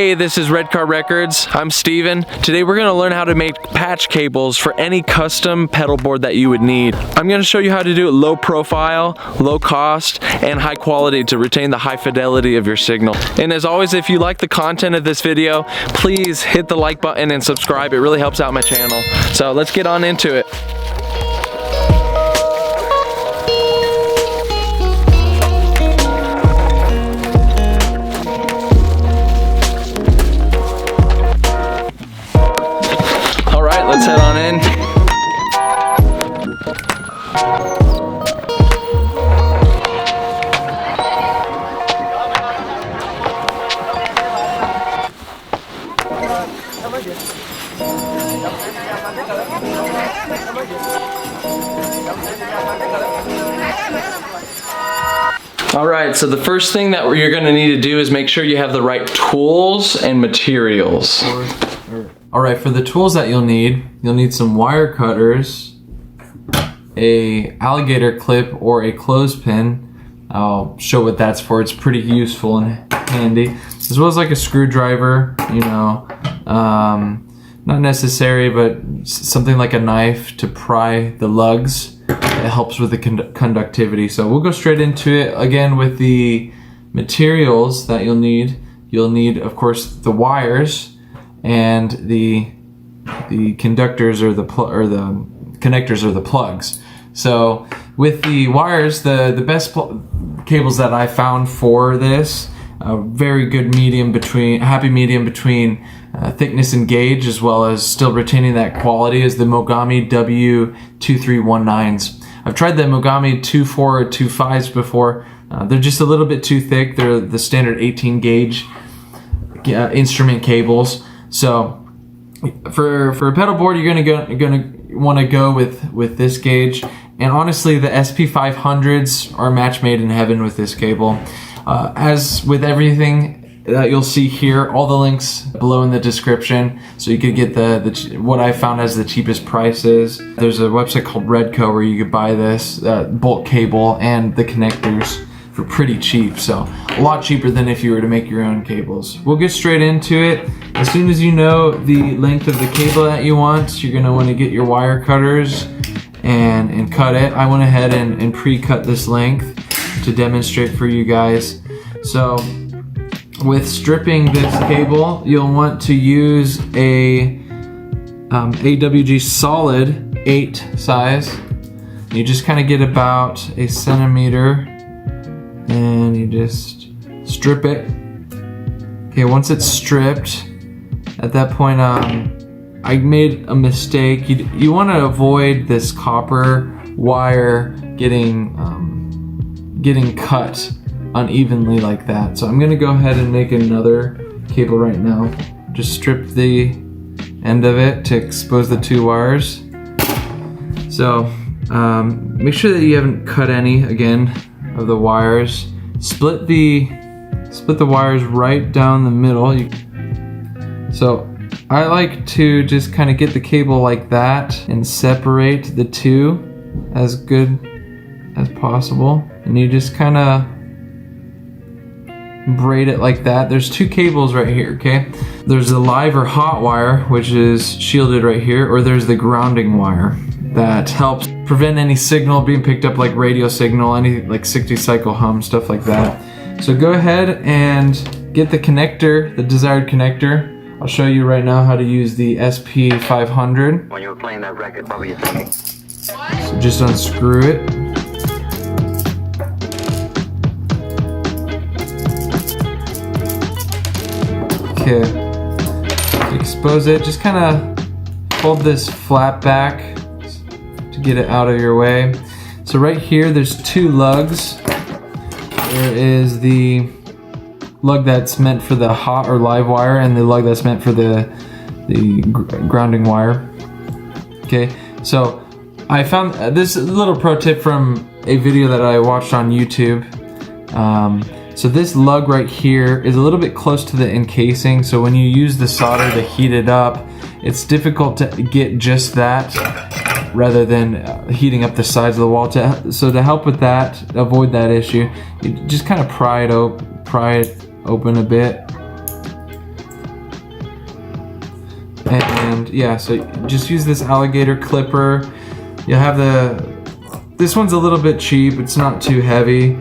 Hey, this is Red Car Records. I'm Steven. Today we're gonna learn how to make patch cables for any custom pedal board that you would need. I'm gonna show you how to do it low profile, low cost, and high quality to retain the high fidelity of your signal. And as always, if you like the content of this video, please hit the like button and subscribe. It really helps out my channel. So let's get on into it. Let's head on in. Alright, so the first thing that you're going to need to do is make sure you have the right tools and materials. Alright, for the tools that you'll need some wire cutters, a alligator clip or a clothespin. I'll show what that's for. It's pretty useful and handy. As well as like a screwdriver, you know, not necessary, but something like a knife to pry the lugs. It helps with the conductivity. So we'll go straight into it. Again, with the materials that you'll need, of course, the wires and the conductors or the connectors or the plugs. So with the wires, the best cables that I found for this, a very good happy medium between thickness and gauge, as well as still retaining that quality, is the Mogami W2319s. I've tried the Mogami 2.4 or 2.5s before. They're just a little bit too thick. They're the standard 18 gauge instrument cables. So for a pedal board, you're gonna want to go with this gauge. And honestly, the SP500s are a match made in heaven with this cable. As with everything that you'll see here, all the links below in the description, so you could get what I found as the cheapest prices. There's a website called Redco where you could buy this bulk cable and the connectors for pretty cheap, so a lot cheaper than if you were to make your own cables. We'll get straight into it. As soon as you know the length of the cable that you want, you're gonna want to get your wire cutters and cut it. I went ahead and pre-cut this length to demonstrate for you guys. So with stripping this cable, you'll want to use a AWG solid 8 size. You just kind of get about a centimeter and you just strip it. Okay, once it's stripped, at that point I made a mistake. You want to avoid this copper wire getting cut unevenly like that. So I'm gonna go ahead and make another cable right now. Just strip the end of it to expose the 2 wires. So make sure that you haven't cut any again of the wires. Split the wires right down the middle. So I like to just kind of get the cable like that and separate the 2 as good as possible. And you just kind of braid it like that. There's 2 cables right here, okay? There's the live or hot wire, which is shielded right here, or there's the grounding wire that helps prevent any signal being picked up, like radio signal, any like 60 cycle hum, stuff like that. So go ahead and get the connector, the desired connector. I'll show you right now how to use the SP500. When you were playing that record, what were you thinking? So just unscrew it. Okay, expose it. Just kind of hold this flat back to get it out of your way. So right here, there's 2 lugs. There is the lug that's meant for the hot or live wire, and the lug that's meant for the grounding wire. Okay, so I found this little pro tip from a video that I watched on YouTube. So this lug right here is a little bit close to the encasing, so when you use the solder to heat it up, it's difficult to get just that rather than heating up the sides of the wall. So to help with that, avoid that issue, you just kind of pry it open a bit. And yeah, so just use this alligator clipper. You'll have this one's a little bit cheap, it's not too heavy.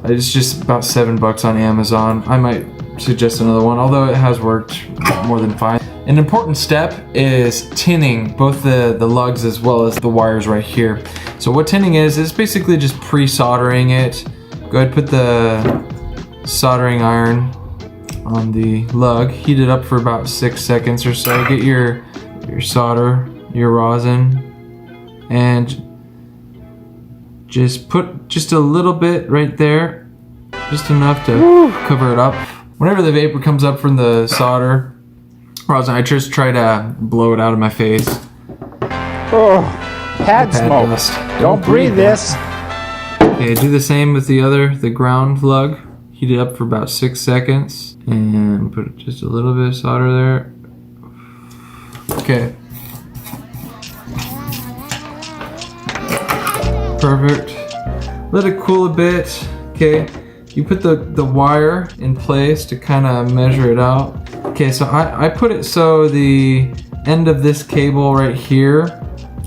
It's just about $7 on Amazon. I might suggest another one, although it has worked more than fine. An important step is tinning both the lugs as well as the wires right here. So what tinning is basically just pre-soldering it. Go ahead, put the soldering iron on the lug, heat it up for about 6 seconds or so. Get your solder, your rosin, and just put just a little bit right there, just enough to cover it up. Whenever the vapor comes up from the solder rosin, I just try to blow it out of my face. Oh, pad smoke. Dust. Don't breathe this. Okay, do the same with the ground lug. Heat it up for about 6 seconds and put just a little bit of solder there. Okay. Perfect. Let it cool a bit. Okay. You put the wire in place to kind of measure it out. Okay, so I put it so the end of this cable right here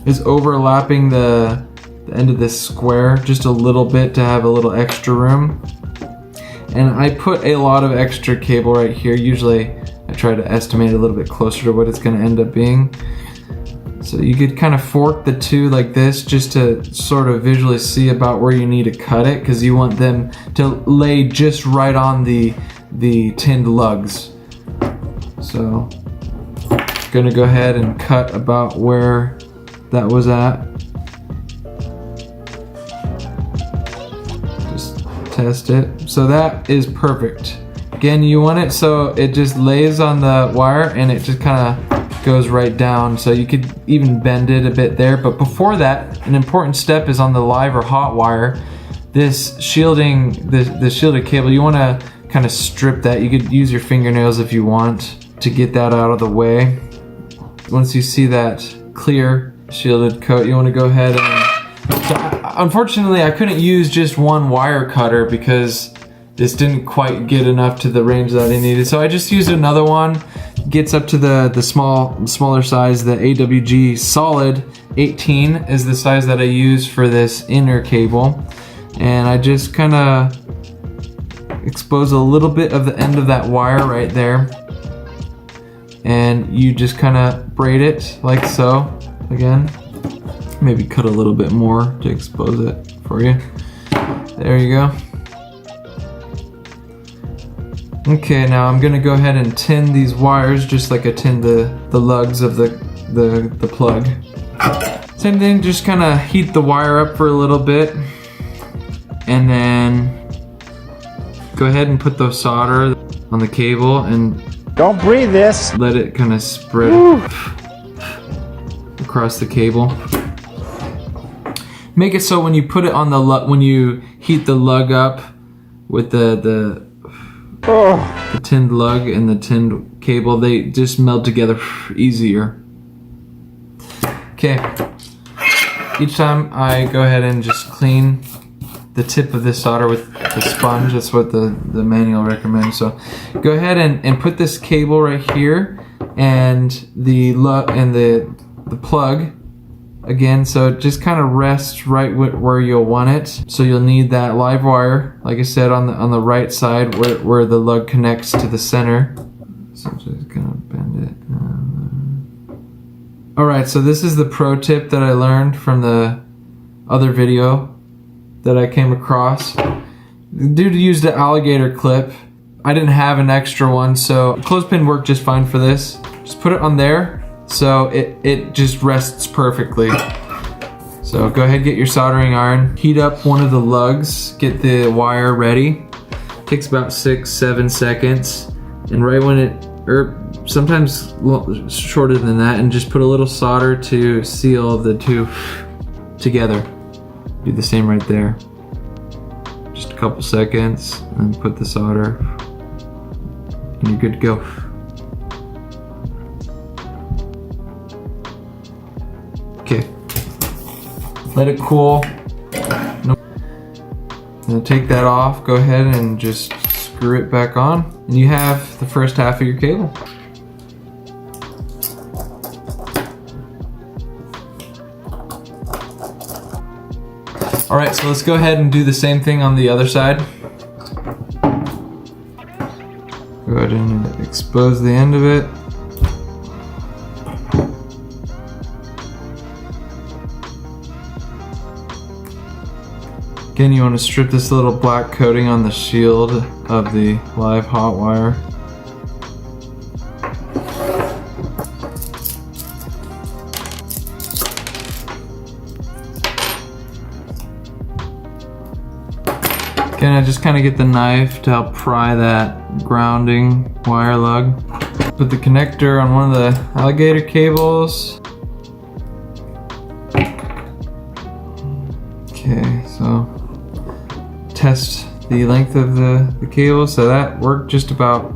is overlapping the end of this square just a little bit to have a little extra room. And I put a lot of extra cable right here. Usually I try to estimate a little bit closer to what it's going to end up being. So you could kind of fork the two like this just to sort of visually see about where you need to cut it, because you want them to lay just right on the tinned lugs. So gonna go ahead and cut about where that was at. Just test it. So that is perfect. Again, you want it so it just lays on the wire and it just kind of goes right down, so you could even bend it a bit there. But before that, an important step is on the live or hot wire. This shielding, the shielded cable, you want to kind of strip that. You could use your fingernails if you want to get that out of the way. Once you see that clear shielded coat, you want to go ahead and... Unfortunately, I couldn't use just one wire cutter because this didn't quite get enough to the range that I needed. So I just used another one. Gets up to the smaller size. The AWG solid 18 is the size that I use for this inner cable. And I just kind of expose a little bit of the end of that wire right there. And you just kind of braid it like so. Again, maybe cut a little bit more to expose it for you. There you go. Okay, now I'm gonna go ahead and tin these wires just like I tinned the lugs of the plug. Same thing, just kind of heat the wire up for a little bit, and then go ahead and put the solder on the cable and don't breathe this. Let it kind of spread across the cable. Make it so when you put it on the when you heat the lug up with the tinned lug and the tinned cable, they just meld together easier. Okay, each time I go ahead and just clean the tip of this solder with the sponge. That's what the manual recommends. So go ahead and put this cable right here and the plug again, so it just kind of rests right where you'll want it. So you'll need that live wire, like I said, on the right side where the lug connects to the center. So just kind of bend it. Alright, so this is the pro tip that I learned from the other video that I came across. The dude used an alligator clip. I didn't have an extra one, so clothespin worked just fine for this. Just put it on there. So it just rests perfectly. So go ahead, get your soldering iron, heat up one of the lugs, get the wire ready. Takes about 6-7 seconds, and right when it, or sometimes shorter than that, and just put a little solder to seal the two together. Do the same right there. Just a couple seconds, and put the solder, and you're good to go. Okay, let it cool. Now take that off, go ahead and just screw it back on, and you have the first half of your cable. All right, so let's go ahead and do the same thing on the other side. Go ahead and expose the end of it. Again, you want to strip this little black coating on the shield of the live hot wire. Again, I just kind of get the knife to help pry that grounding wire lug. Put the connector on one of the alligator cables. Okay, so test the length of the cable. So that worked just about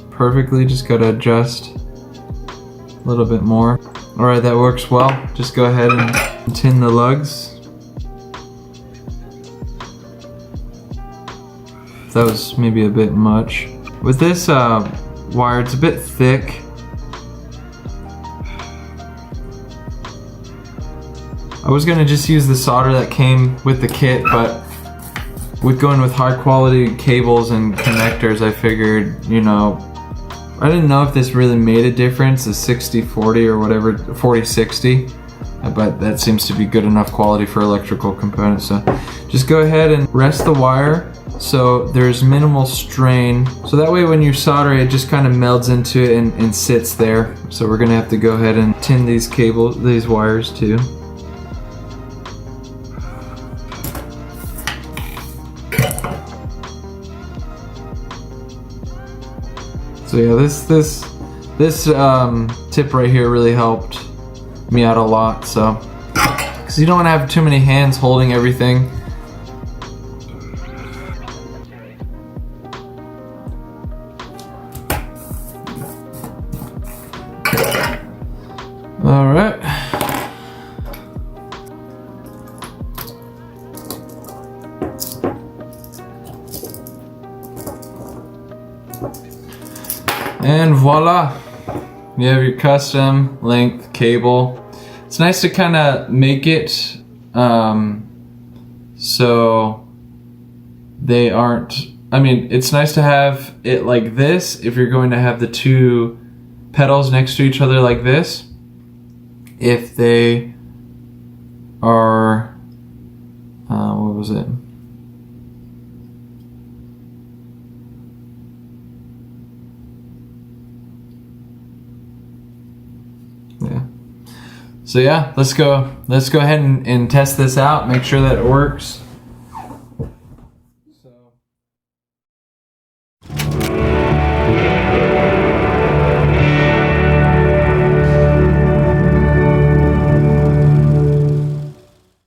perfectly. Just gotta adjust a little bit more. All right, that works well. Just go ahead and tin the lugs. That was maybe a bit much. With this wire, it's a bit thick. I was gonna just use the solder that came with the kit, but with going with high quality cables and connectors, I figured, you know, I didn't know if this really made a difference, the 60-40 or whatever, 40-60, but that seems to be good enough quality for electrical components. So just go ahead and rest the wire so there's minimal strain. So that way when you solder it just kind of melds into it and sits there. So we're gonna have to go ahead and tin these these wires too. So yeah, this tip right here really helped me out a lot. So, because you don't want to have too many hands holding everything. All right. And voila, you have your custom length cable. It's nice to kind of make it so they aren't, I mean, it's nice to have it like this if you're going to have the two pedals next to each other like this. If they are, what was it? Yeah. So yeah, let's go ahead and test this out, make sure that it works.